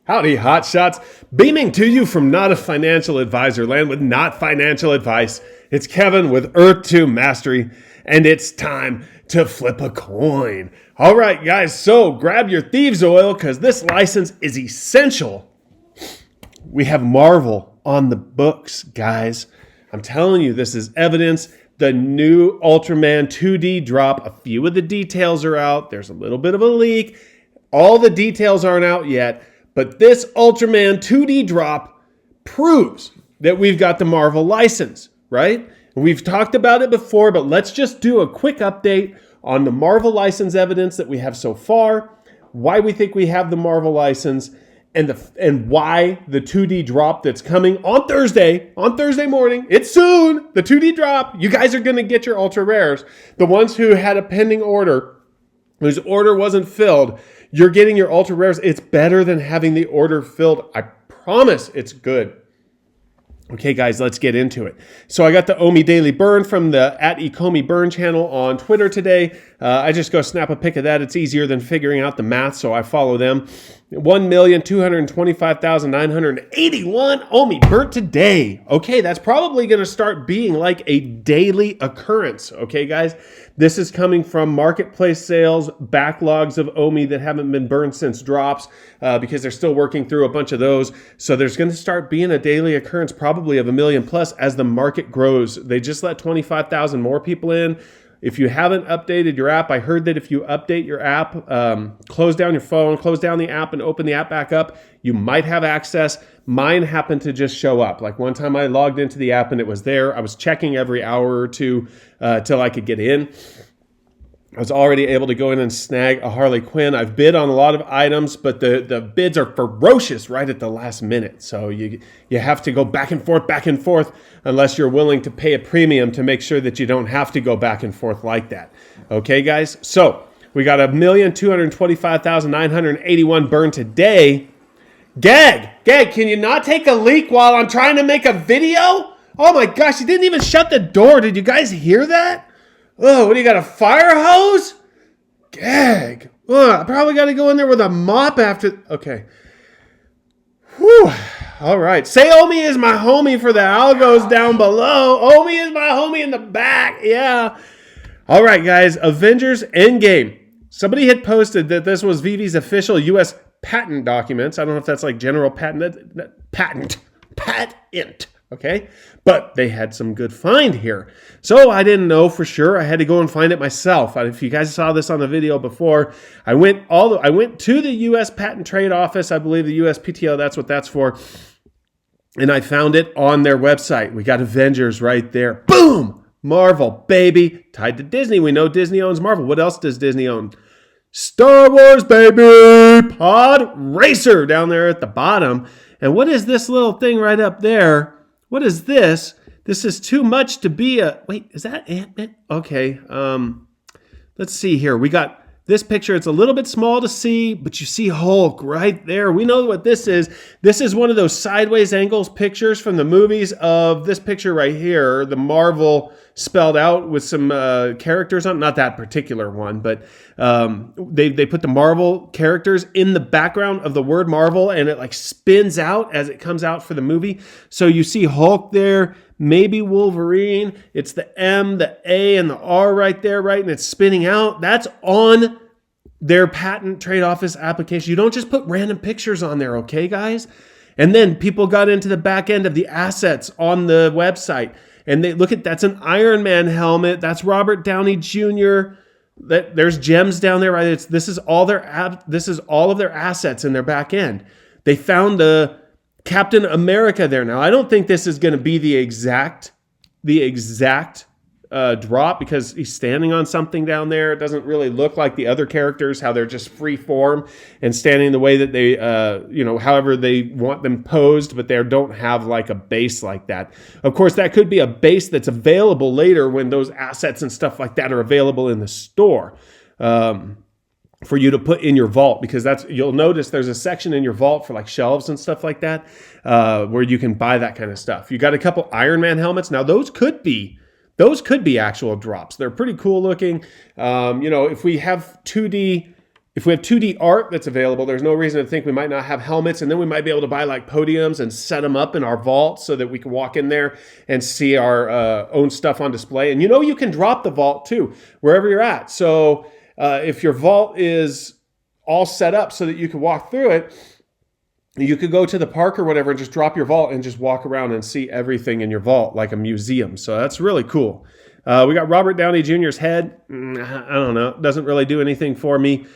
Howdy, hotshots. Beaming to you from Not a Financial Advisor land with not financial advice. It's Kevin with Earth 2 Mastery, and it's time to flip a coin. All right, guys, so grab your thieves oil because this license is essential. We have Marvel on the books, guys. I'm telling you, this is evidence. The new Ultraman 2D drop, a few of the details are out. There's a little bit of a leak. All the details aren't out yet. But this Ultraman 2D drop proves that we've got the Marvel license, right? We've talked about it before, but let's just do a quick update on the Marvel license evidence that we have so far, why we think we have the Marvel license, and why the 2D drop that's coming on Thursday morning, it's soon, the 2D drop. You guys are going to get your ultra rares. The ones who had a pending order, whose order wasn't filled, you're getting your ultra rares. It's better than having the order filled. I promise it's good. Okay, guys, let's get into it. So I got the OMI Daily Burn from the @Ecomi Burn channel on Twitter today. I just go snap a pic of that. It's easier than figuring out the math, so I follow them. 1,225,981 OMI burnt today. Okay, that's probably going to start being like a daily occurrence. Okay, guys, this is coming from marketplace sales, backlogs of OMI that haven't been burned since drops because they're still working through a bunch of those. So there's going to start being a daily occurrence probably of 1 million plus as the market grows. They just let 25,000 more people in. If you haven't updated your app, I heard that if you update your app, close down your phone, close down the app and open the app back up, you might have access. Mine happened to just show up. Like one time I logged into the app and it was there. I was checking every hour or two till I could get in. I was already able to go in and snag a Harley Quinn. I've bid on a lot of items, but the bids are ferocious right at the last minute. So you have to go back and forth, unless you're willing to pay a premium to make sure that you don't have to go back and forth like that. Okay, guys? So we got 1,225,981 burned today. Gag, can you not take a leak while I'm trying to make a video? Oh my gosh, you didn't even shut the door. Did you guys hear that? Oh, what do you got, a fire hose? Gag. Oh, I probably got to go in there with a mop after. Okay. Whew. All right. Say Omi is my homie for the algos down below. Omi is my homie in the back. Yeah. All right, guys. Avengers Endgame. Somebody had posted that this was VeVe's official U.S. patent documents. I don't know if that's like general patent. Patent. Okay, but they had some good find here. So I didn't know for sure. I had to go and find it myself. If you guys saw this on the video before, I went to the U.S. Patent Trade Office. I believe the USPTO, that's what that's for. And I found it on their website. We got Avengers right there. Boom! Marvel, baby. Tied to Disney. We know Disney owns Marvel. What else does Disney own? Star Wars, baby! Pod Racer down there at the bottom. And what is this little thing right up there? What is this? This is too much to be a... Wait, is that Ant-Man? Okay, let's see here. We got this picture. It's a little bit small to see, but you see Hulk right there. We know what this is. This is one of those sideways angles pictures from the movies of this picture right here, the Marvel spelled out with some characters on. Not that particular one, but they put the Marvel characters in the background of the word Marvel, and it like spins out as it comes out for the movie. So you see Hulk there, maybe Wolverine. It's the M, the A, and the R right there, right? And it's spinning out. That's on their patent trade office application. You don't just put random pictures on there, okay, guys? And then people got into the back end of the assets on the website. And they look at, that's an Iron Man helmet. That's Robert Downey Jr. There's gems down there, right? This is all of their assets in their back end. They found the Captain America there. Now, I don't think this is going to be the exact drop because he's standing on something down there. It doesn't really look like the other characters, how they're just free form and standing the way that they, however they want them posed, but they don't have like a base like that. Of course, that could be a base that's available later when those assets and stuff like that are available in the store. For you to put in your vault, because you'll notice there's a section in your vault for like shelves and stuff like that, where you can buy that kind of stuff. You got a couple Iron Man helmets. Now those could be actual drops. They're pretty cool looking. If we have 2D If we have 2D art that's available, there's no reason to think we might not have helmets, and then we might be able to buy like podiums and set them up in our vault so that we can walk in there and see our own stuff on display. And you can drop the vault too, wherever you're at. So if your vault is all set up so that you can walk through it, you could go to the park or whatever and just drop your vault and just walk around and see everything in your vault like a museum. So that's really cool. We got Robert Downey Jr.'s head. I don't know. It doesn't really do anything for me.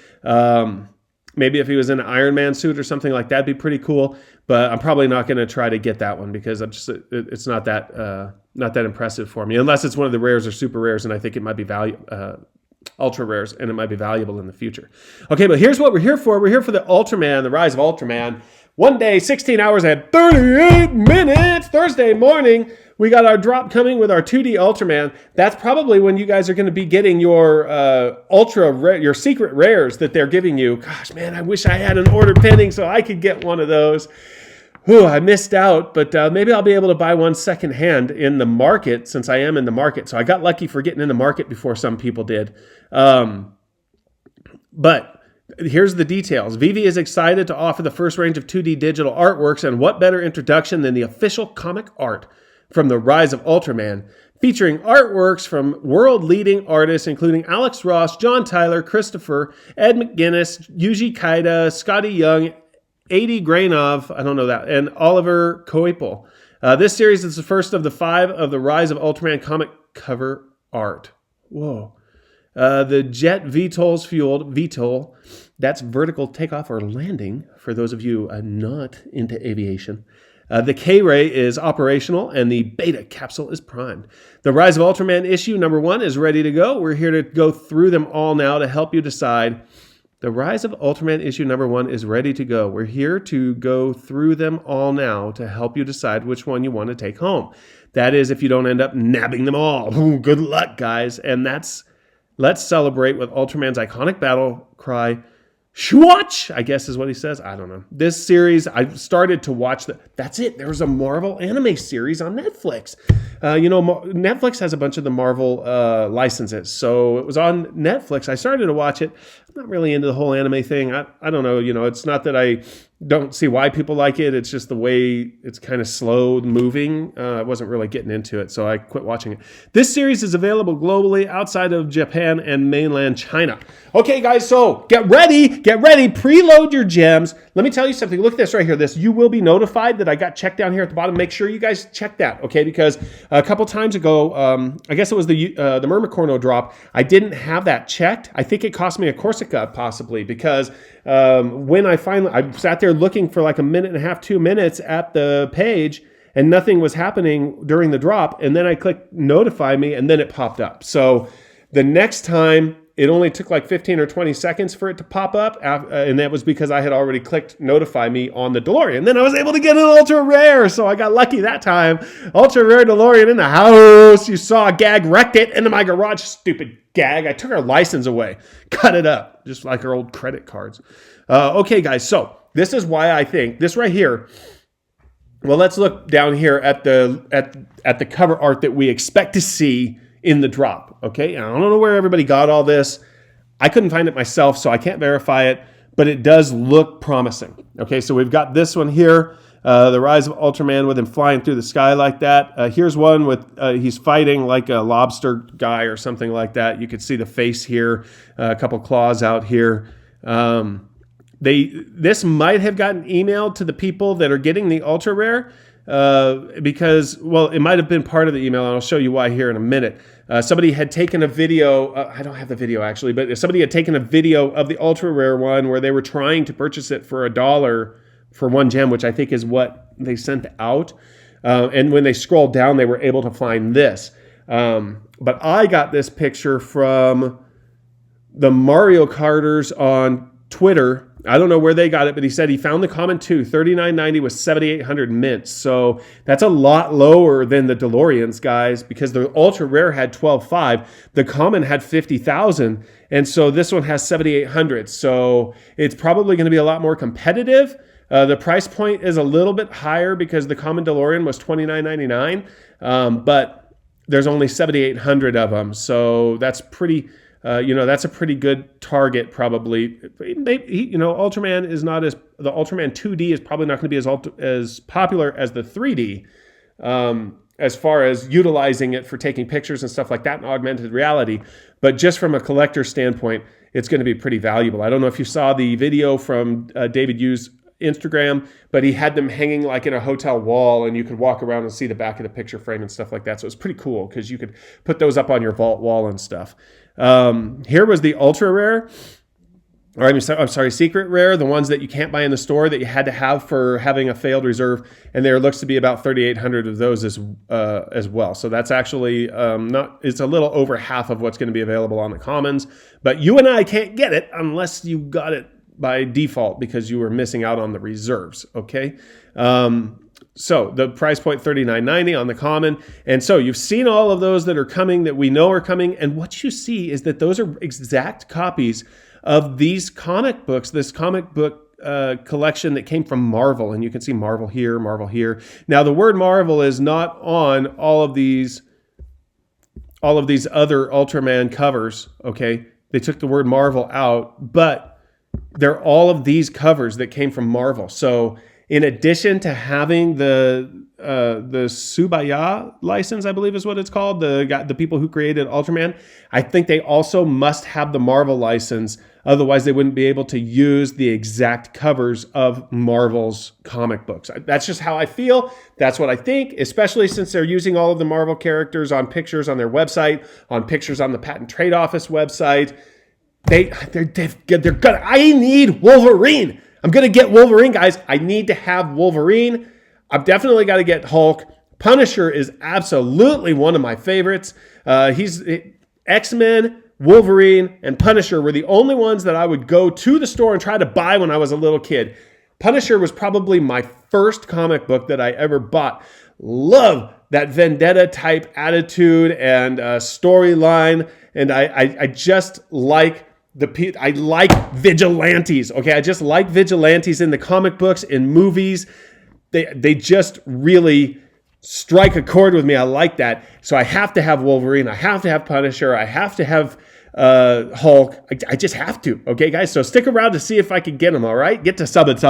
Maybe if he was in an Iron Man suit or something like that, that'd be pretty cool. But I'm probably not going to try to get that one because it's not that impressive for me, unless it's one of the rares or super rares, and I think it might be ultra rares, and it might be valuable in the future. Okay, but here's what we're here for. We're here for the Ultraman, the Rise of Ultraman. 1 day, 16 hours, and 38 minutes. Thursday morning, we got our drop coming with our 2D Ultraman. That's probably when you guys are going to be getting your your secret rares that they're giving you. Gosh, man, I wish I had an order pending so I could get one of those. Whew, I missed out, but maybe I'll be able to buy one secondhand in the market since I am in the market. So I got lucky for getting in the market before some people did. But here's the details. VeVe is excited to offer the first range of 2D digital artworks, and what better introduction than the official comic art from the Rise of Ultraman, featuring artworks from world-leading artists including Alex Ross, John Tyler, Christopher, Ed McGuinness, Yuji Kaida, Scotty Young, Adi Grainov, I don't know that, and Oliver Coipel. This series is the first of the 5 of the Rise of Ultraman comic cover art. Whoa. The jet VTOL's fueled, VTOL, that's vertical takeoff or landing, for those of you not into aviation. The K-Ray is operational, and the beta capsule is primed. The Rise of Ultraman issue number 1 is ready to go. We're here to go through them all now to help you decide. The Rise of Ultraman issue number 1 is ready to go. We're here to go through them all now to help you decide which one you want to take home. That is, if you don't end up nabbing them all. Ooh, good luck, guys. And let's celebrate with Ultraman's iconic battle cry, Schwatch, I guess is what he says. I don't know. This series, I started to watch that's it. There's a Marvel anime series on Netflix. Netflix has a bunch of the Marvel licenses. So it was on Netflix. I started to watch it. I'm not really into the whole anime thing. I don't know. It's not that I don't see why people like it. It's just the way it's kind of slow moving. I wasn't really getting into it, so I quit watching it. This series is available globally outside of Japan and mainland China. Okay, guys, so get ready, preload your gems. Let me tell you something. Look at this right here. You will be notified that I got checked down here at the bottom. Make sure you guys check that, okay? Because a couple times ago, I guess it was the Myrmicorno drop, I didn't have that checked. I think it cost me a Corsica possibly because when I sat there looking for like a minute and a half, 2 minutes at the page, and nothing was happening during the drop. And then I clicked notify me, and then it popped up. So the next time, it only took like 15 or 20 seconds for it to pop up. And that was because I had already clicked notify me on the DeLorean. And then I was able to get an ultra rare. So I got lucky that time. Ultra rare DeLorean in the house. You saw Gag wrecked it into my garage. Stupid Gag. I took her license away. Cut it up. Just like her old credit cards. Okay, guys. So this is why I think this right here. Well, let's look down here at the cover art that we expect to see in the drop, okay? I don't know where everybody got all this. I couldn't find it myself, so I can't verify it, but it does look promising. Okay, so we've got this one here, the Rise of Ultraman with him flying through the sky like that. Here's one with he's fighting like a lobster guy or something like that. You could see the face here, a couple claws out here. This might have gotten emailed to the people that are getting the ultra rare because, well, it might have been part of the email, and I'll show you why here in a minute. Somebody had taken a video, I don't have the video actually, but somebody had taken a video of the ultra rare one where they were trying to purchase it for $1 for 1 gem, which I think is what they sent out. And when they scrolled down, they were able to find this. But I got this picture from the Mario Karters on Twitter. I don't know where they got it, but he said he found the common too. $39.90 with 7,800 mints. So that's a lot lower than the DeLoreans, guys, because the ultra rare had 12.5. The common had 50,000. And so this one has 7,800. So it's probably going to be a lot more competitive. The price point is a little bit higher because the common DeLorean was $29.99. But there's only 7,800 of them. So that's pretty that's a pretty good target probably. Maybe, Ultraman is not as, the Ultraman 2D is probably not going to be as popular as the 3D as far as utilizing it for taking pictures and stuff like that in augmented reality. But just from a collector standpoint, it's going to be pretty valuable. I don't know if you saw the video from David Yu's Instagram, but he had them hanging like in a hotel wall, and you could walk around and see the back of the picture frame and stuff like that. So it's pretty cool because you could put those up on your vault wall and stuff. Here was the ultra rare, or I'm sorry, secret rare, the ones that you can't buy in the store that you had to have for having a failed reserve, and there looks to be about 3,800 of those as well. So that's actually it's a little over half of what's going to be available on the commons, but you and I can't get it unless you got it by default because you were missing out on the reserves, okay? So the price point $39.90 on the common. And so you've seen all of those that are coming that we know are coming. And what you see is that those are exact copies of these comic books, this comic book collection that came from Marvel. And you can see Marvel here, Marvel here. Now the word Marvel is not on all of these other Ultraman covers, okay? They took the word Marvel out, but they're all of these covers that came from Marvel. So in addition to having the Subaya license, I believe is what it's called, the people who created Ultraman, I think they also must have the Marvel license. Otherwise, they wouldn't be able to use the exact covers of Marvel's comic books. That's just how I feel. That's what I think, especially since they're using all of the Marvel characters on pictures on their website, on pictures on the Patent Trade Office website. They're gonna. I need Wolverine. I'm gonna get Wolverine, guys. I need to have Wolverine. I've definitely got to get Hulk. Punisher is absolutely one of my favorites. He's X-Men, Wolverine, and Punisher were the only ones that I would go to the store and try to buy when I was a little kid. Punisher was probably my first comic book that I ever bought. Love that vendetta type attitude and storyline, and I just like. I like vigilantes, okay? I just like vigilantes in the comic books, in movies. They just really strike a chord with me. I like that. So I have to have Wolverine. I have to have Punisher. I have to have Hulk. I just have to, okay, guys? So stick around to see if I can get them, all right? Get to sub it.